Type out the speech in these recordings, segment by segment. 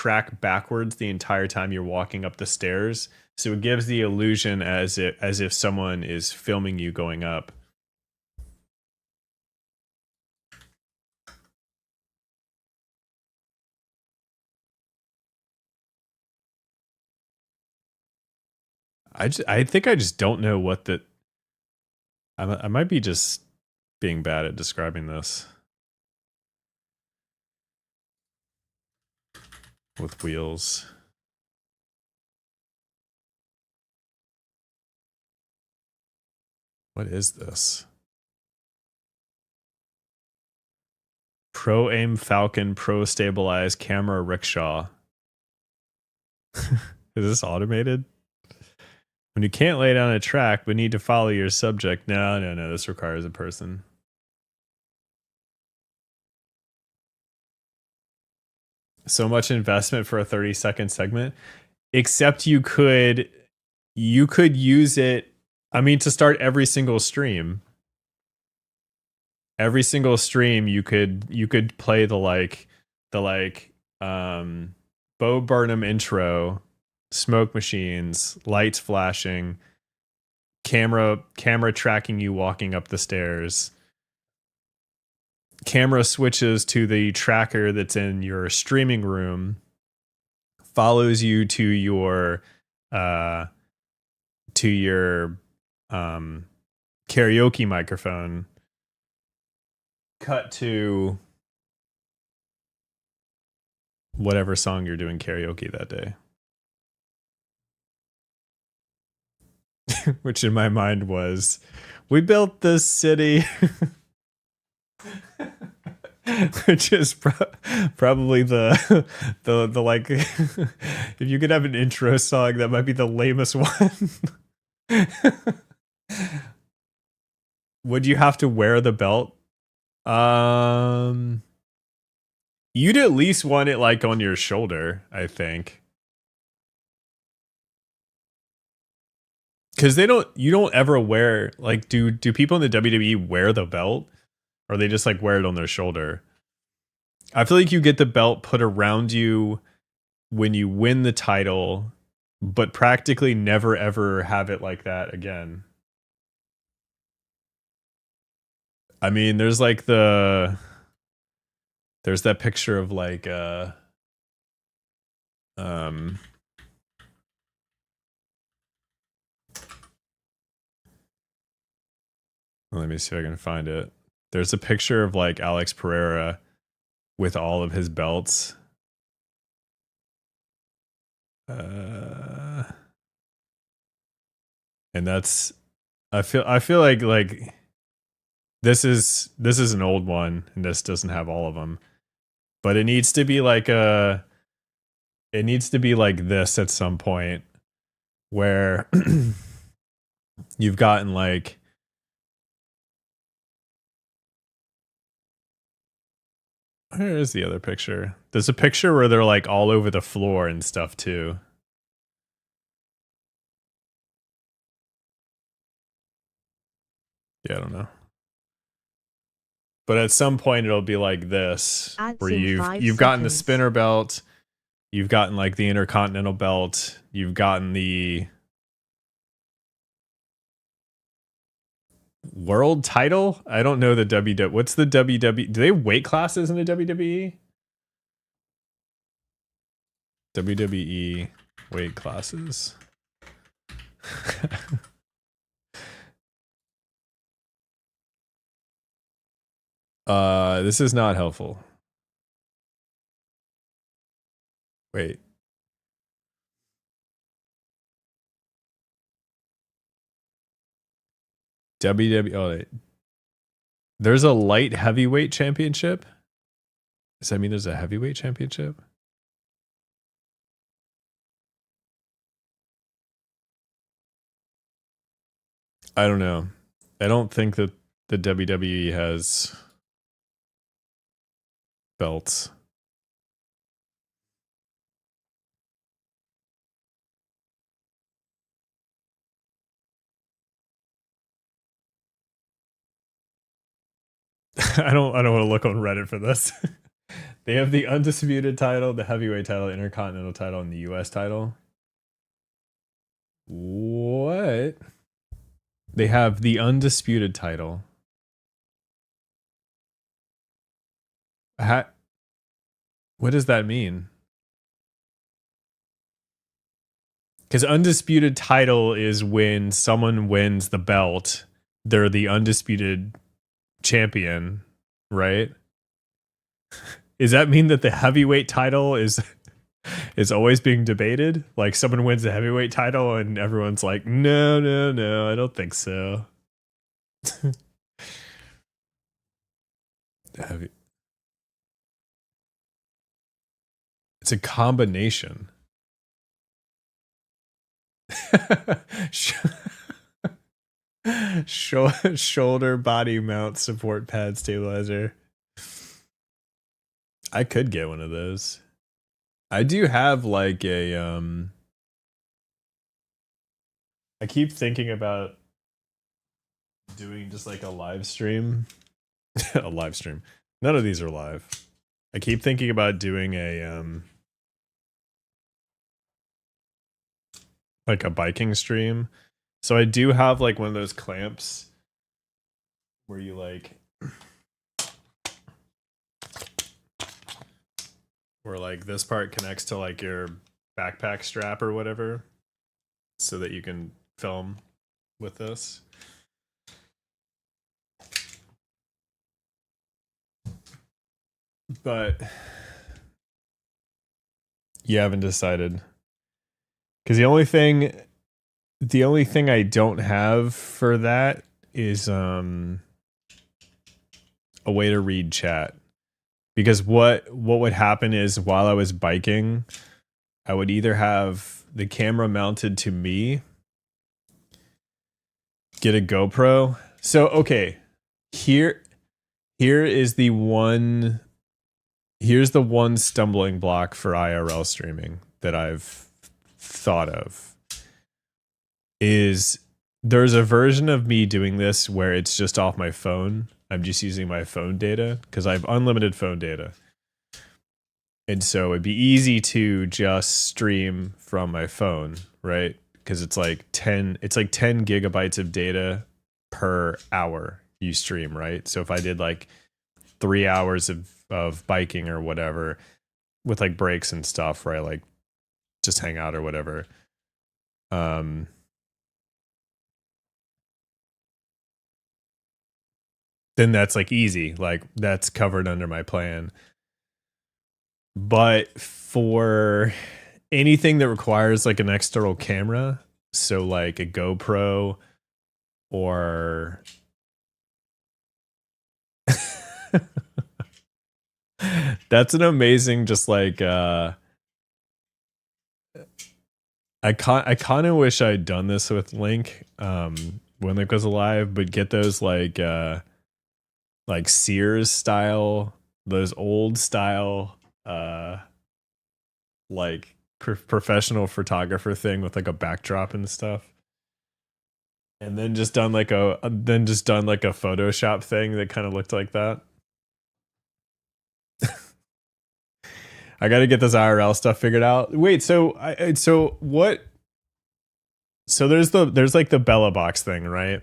track backwards the entire time you're walking up the stairs, so it gives the illusion as if someone is filming you going up. I think I just don't know what the. I might be just being bad at describing this with wheels. What is this? Pro Aim Falcon Pro Stabilize Camera Rickshaw. Is this automated? When you can't lay down a track but need to follow your subject. No. This requires a person. So much investment for a 30-second segment. Except you could use it. I mean, to start every single stream. Every single stream you could play the Bo Burnham intro, smoke machines, lights flashing, camera tracking you walking up the stairs. Camera switches to the tracker that's in your streaming room, follows you to your karaoke microphone. Cut to whatever song you're doing karaoke that day. Which in my mind was, we built this city. Which is probably the like, if you could have an intro song, that might be the lamest one. Would you have to wear the belt? You'd at least want it like on your shoulder, I think. Because you don't ever wear, like, do people in the WWE wear the belt? Or they just like wear it on their shoulder? I feel like you get the belt put around you when you win the title, but practically never ever have it like that again. I mean, there's that picture of like let me see if I can find it. There's a picture of like Alex Pereira with all of his belts. And that's, I feel like this is an old one and this doesn't have all of them, but it needs to be like this at some point where you've gotten like, where is the other picture? There's a picture where they're like all over the floor and stuff too. Yeah, I don't know. But at some point it'll be like this, where you've gotten the spinner belt, you've gotten like the Intercontinental belt, you've gotten the world title. I don't know the WWE. What's the WWE? Do they have weight classes in the WWE? WWE weight classes. This is not helpful. Wait. WWE. Oh, wait. There's a light heavyweight championship. Does that mean there's a heavyweight championship? I don't know. I don't think that the WWE has belts. I don't want to look on Reddit for this. They have the undisputed title, the heavyweight title, intercontinental title, and the US title. What? They have the undisputed title. What does that mean? Because undisputed title is when someone wins the belt, they're the undisputed champion, right? Does that mean that the heavyweight title is always being debated? Like someone wins the heavyweight title and everyone's like, no, no, no, I don't think so. It's a combination. Shoulder body mount support pad stabilizer. I could get one of those. I do have like a I keep thinking about doing just like a live stream. A live stream. None of these are live. I keep thinking about doing a like a biking stream. So I do have like one of those clamps where you like where like this part connects to like your backpack strap or whatever so that you can film with this. But you haven't decided. Because the only thing I don't have for that is a way to read chat. Because what would happen is while I was biking, I would either have the camera mounted to me, get a GoPro. So okay, here's the one stumbling block for IRL streaming that I've thought of. Is there's a version of me doing this where it's just off my phone. I'm just using my phone data because I have unlimited phone data. And so it'd be easy to just stream from my phone, right? Because it's like 10 gigabytes of data per hour you stream, right? So if I did like 3 hours of biking or whatever with like breaks and stuff, right? Like just hang out or whatever. Then that's like easy. Like that's covered under my plan. But for anything that requires like an external camera, so like a GoPro or that's an amazing just like I kind of wish I'd done this with Link when Link was alive, but get those like Sears style, those old style like professional photographer thing with like a backdrop and stuff. And then just done like a Photoshop thing that kind of looked like that. I got to get this IRL stuff figured out. Wait, so what? So there's like the Bella Box thing, right?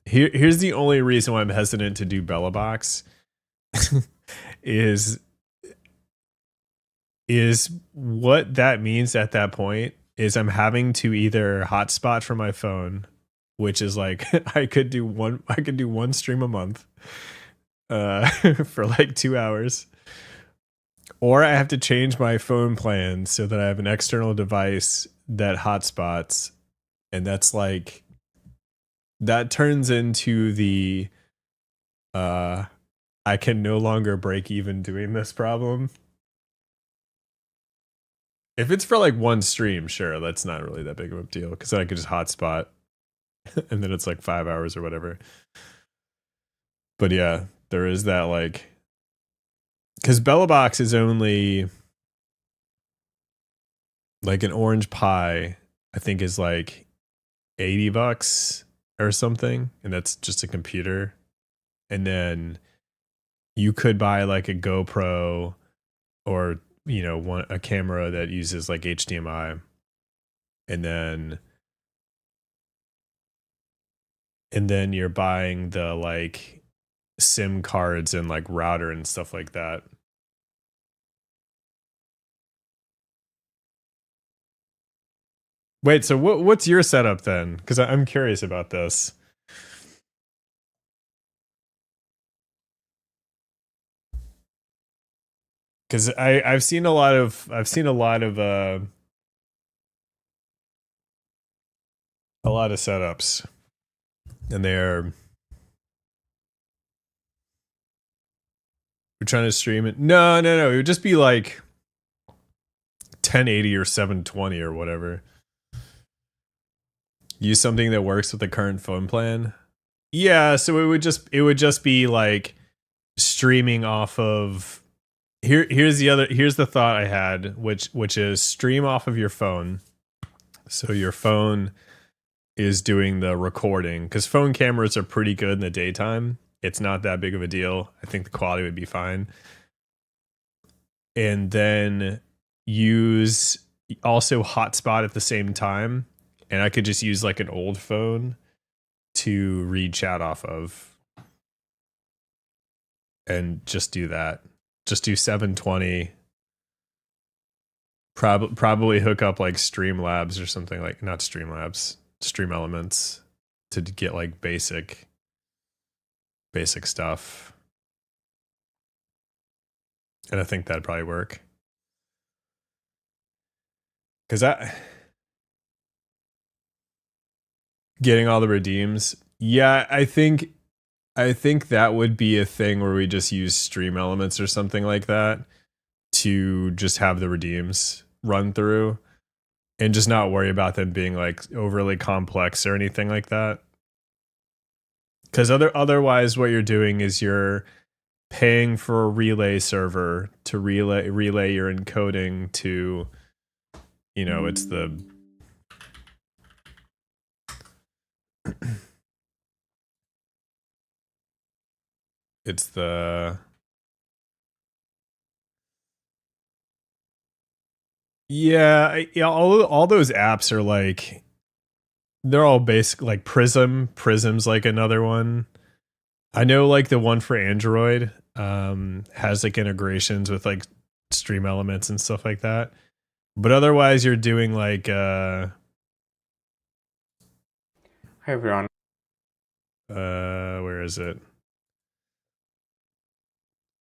Here's the only reason why I'm hesitant to do Bella Box is what that means at that point is I'm having to either hotspot from my phone, which is like I could do one stream a month for like 2 hours. Or I have to change my phone plan so that I have an external device that hotspots. And that's like, that turns into the, I can no longer break even doing this problem. If it's for like one stream, sure, that's not really that big of a deal. Because then I could just hotspot and then it's like 5 hours or whatever. But yeah, there is that like, because Bella Box is only like an orange pie, I think is like $80 or something. And that's just a computer. And then you could buy like a GoPro or a camera that uses like HDMI, and then you're buying the like SIM cards and like router and stuff like that. Wait, so what's your setup then? Because I'm curious about this. Because I've seen a lot of setups, and we're trying to stream it. No. It would just be like 1080 or 720 or whatever. Use something that works with the current phone plan. Yeah, so it would just be like streaming off of here's the thought I had, which is stream off of your phone. So your phone is doing the recording, because phone cameras are pretty good in the daytime. It's not that big of a deal. I think the quality would be fine. And then use also hotspot at the same time. And I could just use like an old phone to read chat off of and just do that. Just do 720. Probably hook up like Streamlabs or something, like not Streamlabs, Stream Elements, to get like basic stuff. And I think that'd probably work. Because getting all the redeems, yeah, I think that would be a thing where we just use Stream Elements or something like that to just have the redeems run through and just not worry about them being like overly complex or anything like that. Because otherwise what you're doing is you're paying for a relay server to relay your encoding to, it's the it's the yeah, all those apps are like, they're all basic, like Prism's like another one. I know like the one for Android has like integrations with like Stream Elements and stuff like that. But otherwise you're doing like Hi everyone. where is it?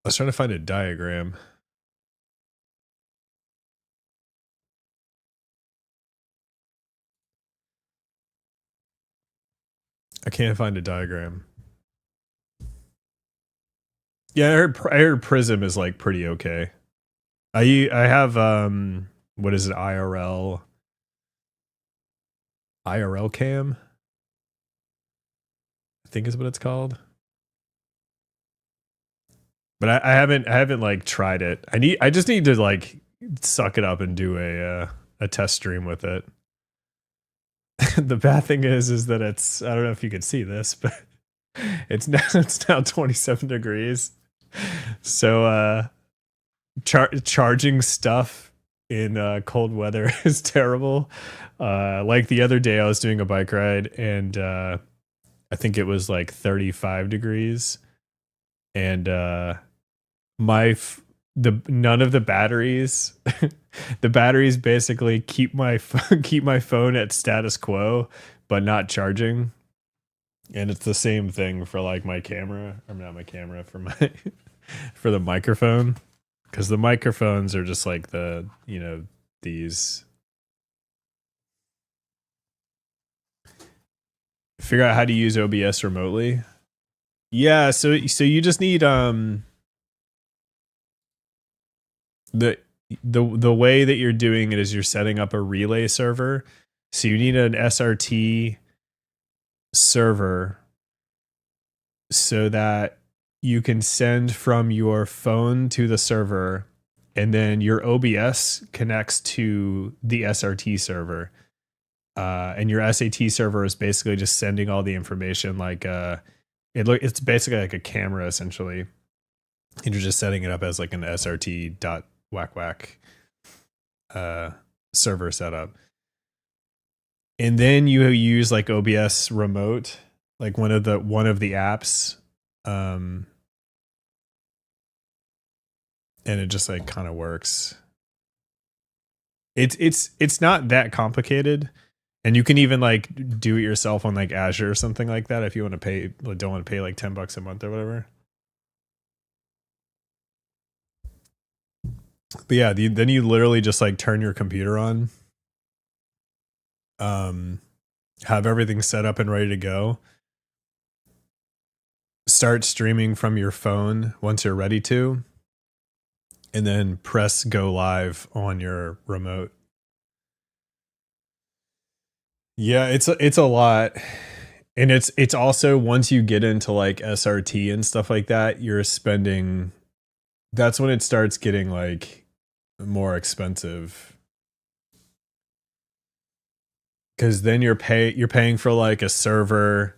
I was trying to find a diagram. I can't find a diagram. Yeah, I heard Prism is like pretty okay. I have what is it, IRL cam, I think is what it's called. But I haven't like tried it. I just need to like suck it up and do a test stream with it. The bad thing is that it's, I don't know if you can see this, but it's now 27 degrees. So charging stuff in cold weather is terrible. Like the other day I was doing a bike ride and I think it was like 35 degrees, and none of the batteries the batteries basically keep my phone at status quo but not charging. And it's the same thing for like my camera, or not my camera, for my for the microphone, because the microphones are just like these, figure out how to use OBS remotely. Yeah, so you just need the way that you're doing it is you're setting up a relay server. So you need an SRT server so that you can send from your phone to the server, and then your OBS connects to the SRT server. And your SAT server is basically just sending all the information, like it's basically like a camera essentially. And you're just setting it up as like an SRT whack uh server setup. And then you use like OBS remote, like one of the apps. And it just like kind of works. It's not that complicated. And you can even like do it yourself on like Azure or something like that if you want to pay, don't want to pay like $10 a month or whatever. But yeah, then you literally just like turn your computer on, have everything set up and ready to go. Start streaming from your phone once you're ready to, and then press go live on your remote. Yeah, it's a lot. And it's also, once you get into like SRT and stuff like that, you're spending, that's when it starts getting like more expensive. Cause then you're paying for like a server.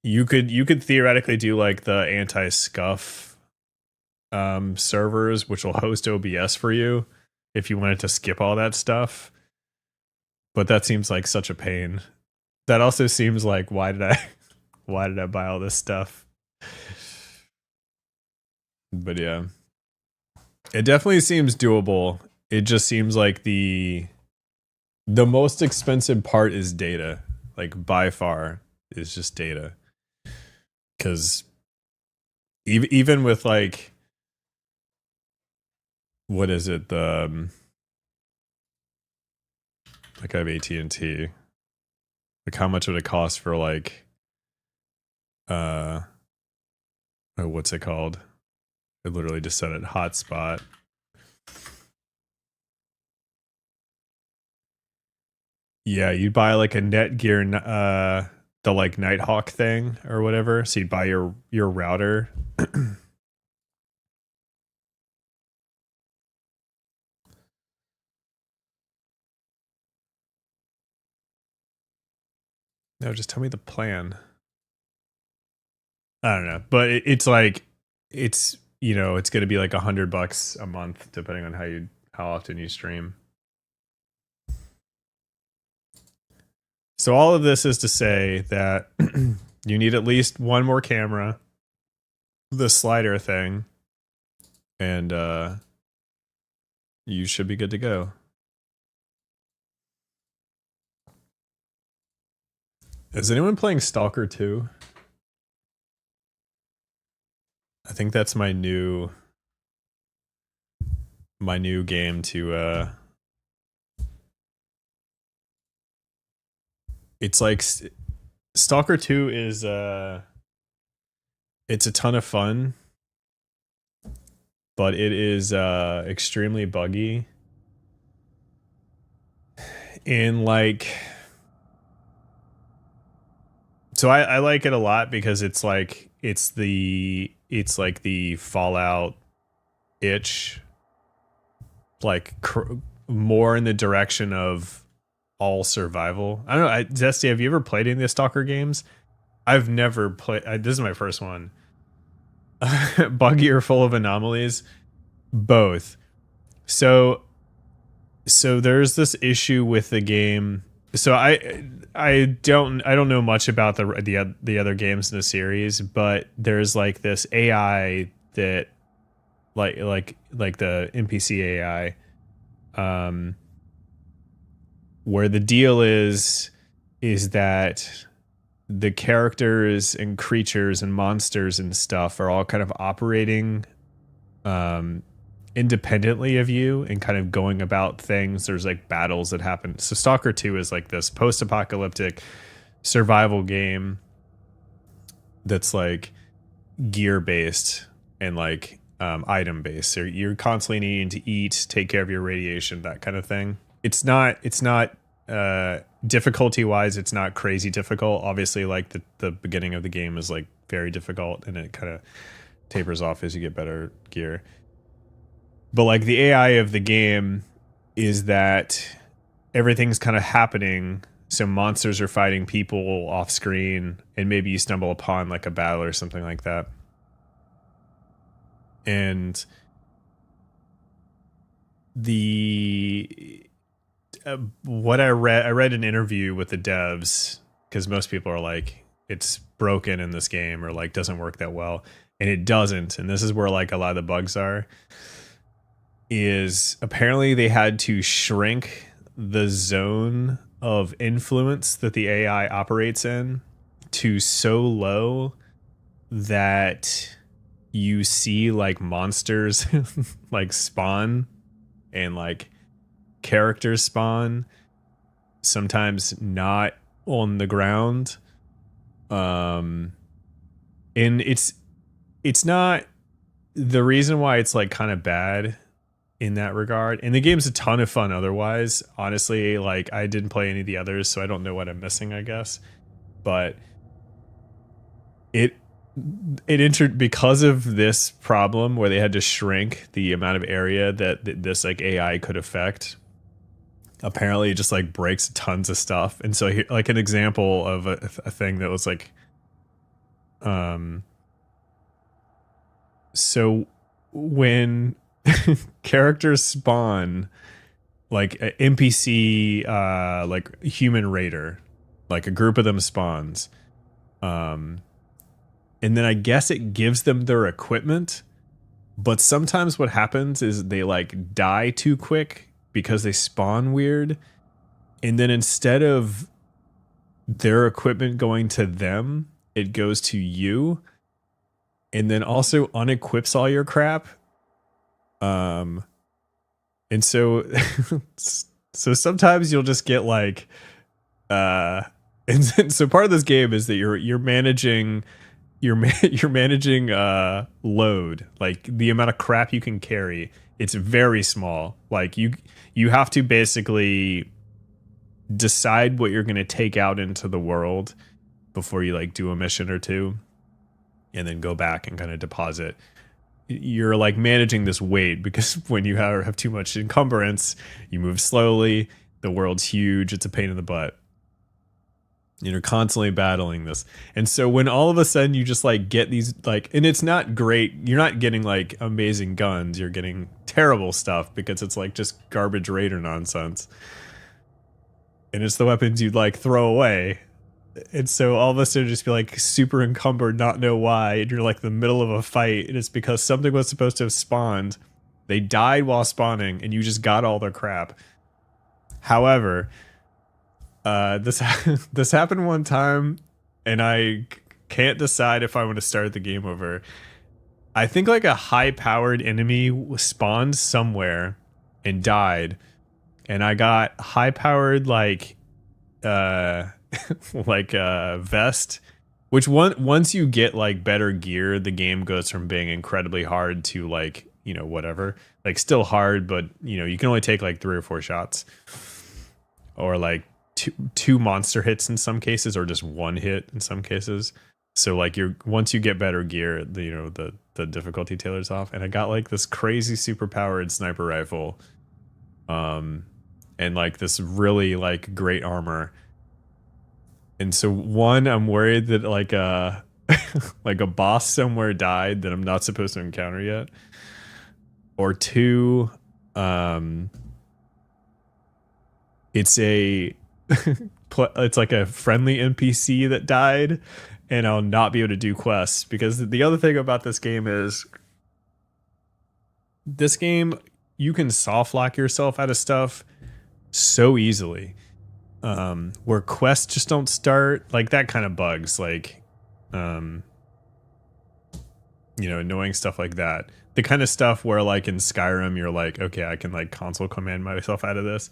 You could theoretically do like the anti-scuff servers, which will host OBS for you if you wanted to skip all that stuff. But that seems like such a pain. That also seems like, why did I buy all this stuff? But yeah, it definitely seems doable. It just seems like the most expensive part is data. Like by far is just data. Because even with like, what is it? The like I have AT&T. Like how much would it cost for like oh, what's it called? I literally just said it, hotspot. Yeah, you'd buy like a Netgear the like Nighthawk thing or whatever. So you'd buy your router. No, just tell me the plan. I don't know, but it's like, it's, you know, it's going to be like $100 a month depending on how often you stream. So all of this is to say that you need at least one more camera, the slider thing, and you should be good to go. Is anyone playing Stalker 2? I think that's my new game to it's like Stalker 2 is it's a ton of fun, but it is extremely buggy. And like, so I like it a lot because it's like it's like the Fallout itch, like more in the direction of all survival. I don't know, Zesty, have you ever played any of the Stalker games? I've never played. This is my first one. Buggy or full of anomalies? Both. So there's this issue with the game. So I don't know much about the other games in the series, but there's like this AI that like the NPC AI, where the deal is that the characters and creatures and monsters and stuff are all kind of operating independently of you and kind of going about things. There's like battles that happen. So Stalker 2 is like this post-apocalyptic survival game that's like gear based and like item based. So you're constantly needing to eat, take care of your radiation, that kind of thing. It's not difficulty wise, it's not crazy difficult. Obviously, like the beginning of the game is like very difficult, and it kind of tapers off as you get better gear. But like the AI of the game is that everything's kind of happening. So monsters are fighting people off screen, and maybe you stumble upon like a battle or something like that. And the what I read an interview with the devs, because most people are like, it's broken in this game, or like doesn't work that well, and it doesn't. And this is where like a lot of the bugs are. Is apparently they had to shrink the zone of influence that the AI operates in to so low that you see like monsters like spawn, and like characters spawn, sometimes not on the ground. And it's not the reason why it's like kind of bad in that regard. And the game's a ton of fun otherwise. Honestly, like I didn't play any of the others, so I don't know what I'm missing, I guess. But it entered because of this problem where they had to shrink the amount of area that this like AI could affect. Apparently it just like breaks tons of stuff. And so here, like an example of a thing that was like so when characters spawn, like an NPC like human raider, like a group of them spawns, and then I guess it gives them their equipment, but sometimes what happens is they like die too quick because they spawn weird, and then instead of their equipment going to them, it goes to you, and then also unequips all your crap. And so so sometimes you'll just get like and so part of this game is that you're managing you're managing load, like the amount of crap you can carry. It's very small. Like you have to basically decide what you're going to take out into the world before you like do a mission or two, and then go back and kind of deposit. You're like managing this weight, because when you have too much encumbrance, you move slowly. The world's huge. It's a pain in the butt. You're constantly battling this. And so when all of a sudden you just like get these like, and it's not great. You're not getting like amazing guns. You're getting terrible stuff because it's like just garbage raider nonsense. And it's the weapons you'd like throw away. And so all of a sudden just be like super encumbered, not know why. And you're like in the middle of a fight. And it's because something was supposed to have spawned. They died while spawning and you just got all their crap. However, this happened one time, and I can't decide if I want to start the game over. I think like a high-powered enemy spawned somewhere and died, and I got high-powered like like a vest, which once you get like better gear, the game goes from being incredibly hard to like, you know, whatever, like still hard, but you know, you can only take like 3 or 4 shots, or like two monster hits in some cases, or just 1 hit in some cases. So like once you get better gear, the difficulty tailors off. And I got like this crazy super powered sniper rifle, and like this really like great armor. And so one, I'm worried that like like a boss somewhere died that I'm not supposed to encounter yet, or 2, it's it's like a friendly NPC that died, and I'll not be able to do quests. Because the other thing about this game is, this game, you can soft lock yourself out of stuff so easily, where quests just don't start, like that kind of bugs, like you know, annoying stuff like that. The kind of stuff where like in Skyrim you're like, okay, I can like console command myself out of this.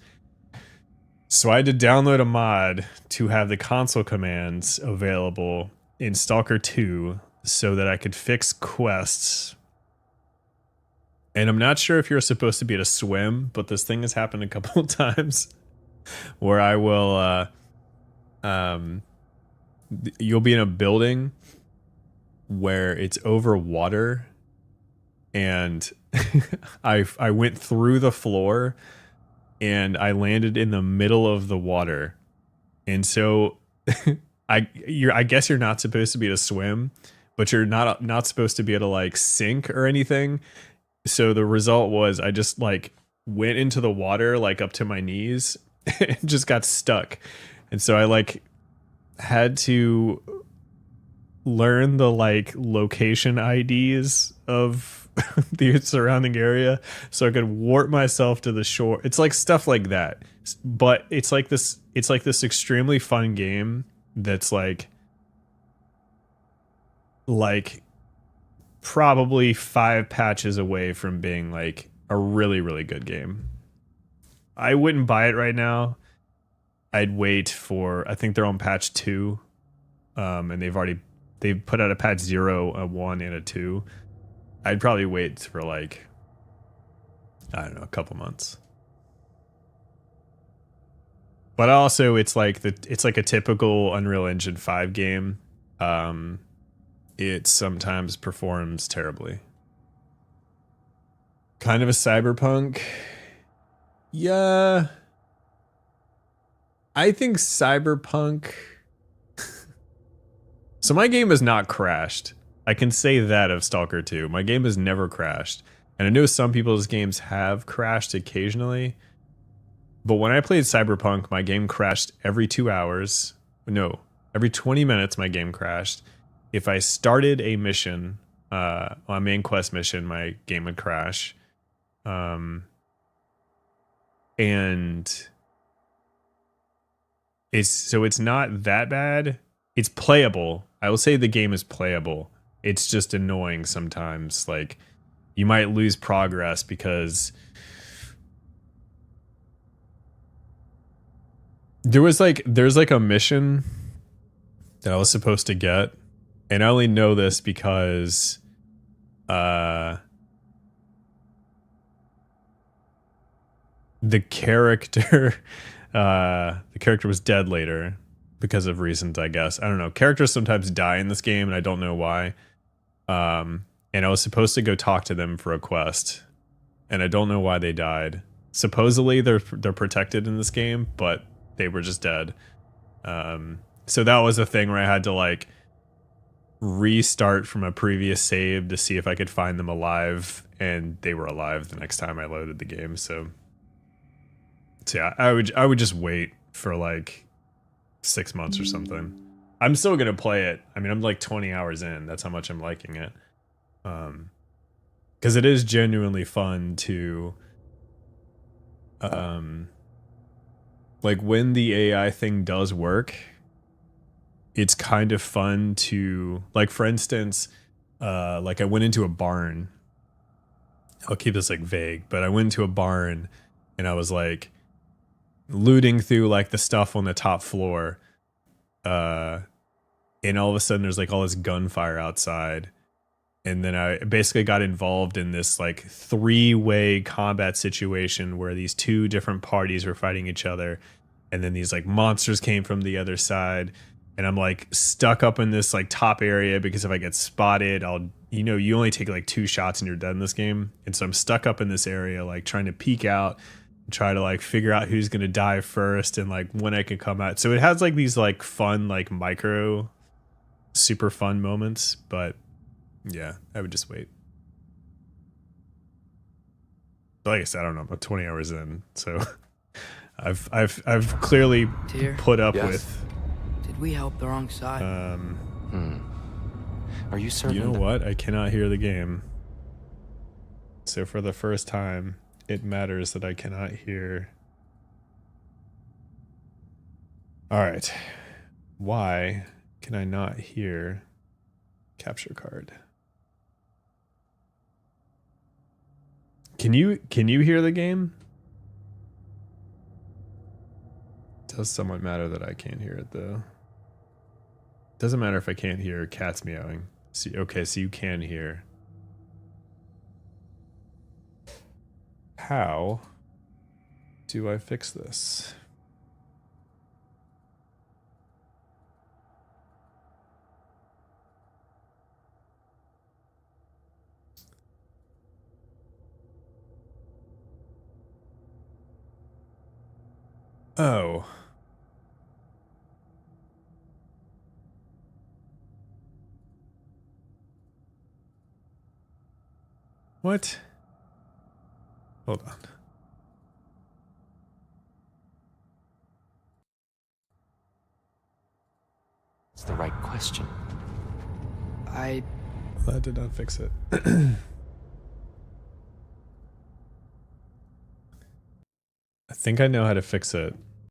So I had to download a mod to have the console commands available in Stalker 2 so that I could fix quests. And I'm not sure if you're supposed to be able to swim, but this thing has happened a couple of times where I will you'll be in a building where it's over water, and I went through the floor and I landed in the middle of the water. And so I guess you're not supposed to be able to swim, but you're not supposed to be able to like sink or anything. So the result was I just like went into the water like up to my knees and just got stuck. And so I like had to learn the like location IDs of the surrounding area so I could warp myself to the shore. It's like stuff like that. But it's like this extremely fun game that's like probably 5 patches away from being like a really really good game. I wouldn't buy it right now. I'd wait for, I think they're on patch 2. And they've put out a patch 0, a 1 and a 2. I'd probably wait for like, I don't know, a couple months. But also it's like a typical Unreal Engine 5 game. It sometimes performs terribly. Kind of a cyberpunk. Yeah. I think cyberpunk. So my game has not crashed. I can say that of Stalker 2. My game has never crashed. And I know some people's games have crashed occasionally. But when I played Cyberpunk, my game crashed every 2 hours. No, every 20 minutes my game crashed. If I started a mission, a main quest mission, my game would crash. And it's not that bad. It's playable. I will say the game is playable. It's just annoying sometimes. Like you might lose progress because there's like a mission that I was supposed to get, and I only know this because the character was dead later because of reasons, I guess. I don't know. Characters sometimes die in this game and I don't know why. And I was supposed to go talk to them for a quest, and I don't know why they died. Supposedly they're protected in this game, but they were just dead. So that was a thing where I had to like restart from a previous save to see if I could find them alive, and they were alive the next time I loaded the game. So yeah, I would just wait for like 6 months or something. I'm still gonna play it. I mean, I'm like 20 hours in. That's how much I'm liking it. Because it is genuinely fun to like when the AI thing does work, it's kind of fun to, like, for instance, like I went into a barn. I'll keep this like vague, but I went into a barn and I was like looting through like the stuff on the top floor. And all of a sudden there's like all this gunfire outside. And then I basically got involved in this like 3-way combat situation where these 2 different parties were fighting each other. And then these like monsters came from the other side. And I'm like stuck up in this like top area because if I get spotted, you only take like 2 shots and you're dead in this game. And so I'm stuck up in this area, like trying to peek out and try to like figure out who's going to die first and like when I can come out. So it has like these like fun, like micro, super fun moments, but yeah, I would just wait. But like I said, I don't know. I'm 20 hours in, so I've clearly Dear, put up yes. with. Did we help the wrong side? Are you certain? You know what? I cannot hear the game. So for the first time, it matters that I cannot hear. All right. Why can I not hear capture card? Can you hear the game? It does somewhat matter that I can't hear it though. Doesn't matter if I can't hear cats meowing. See, okay, so you can hear. How do I fix this? Oh. What? Hold on. It's the right question. That did not fix it. I think I know how to fix it.